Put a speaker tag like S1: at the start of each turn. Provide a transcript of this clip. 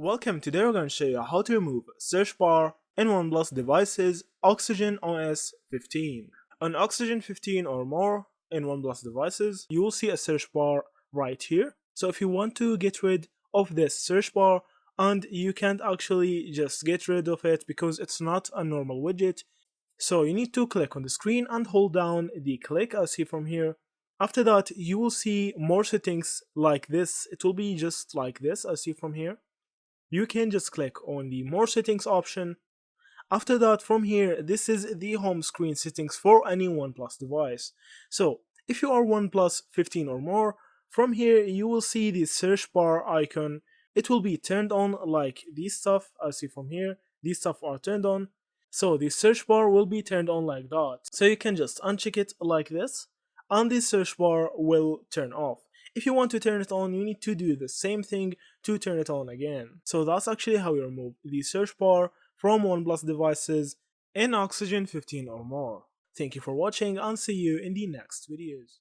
S1: Welcome. Today we're going to show you how to remove search bar in OnePlus devices OxygenOS 15. On Oxygen 15 or more in OnePlus devices, you will see a search bar right here. So if you want to get rid of this search bar, and you can't actually just get rid of it because it's not a normal widget, so you need to click on the screen and hold down the click as see from here. After that, you will see more settings like this. It will be just like this as see from here. You can just click on the more settings option. After that, from here, this is the home screen settings for any OnePlus device. So if you are OnePlus 15 or more, from here you will see the search bar icon. It will be turned on like these stuff as see from here. These stuff are turned on. So the search bar will be turned on like that. So you can just uncheck it like this and the search bar will turn off. If you want to turn it on, you need to do the same thing to turn it on again. So that's actually how you remove the search bar from OnePlus devices in Oxygen 15 or more. Thank you for watching and see you in the next videos.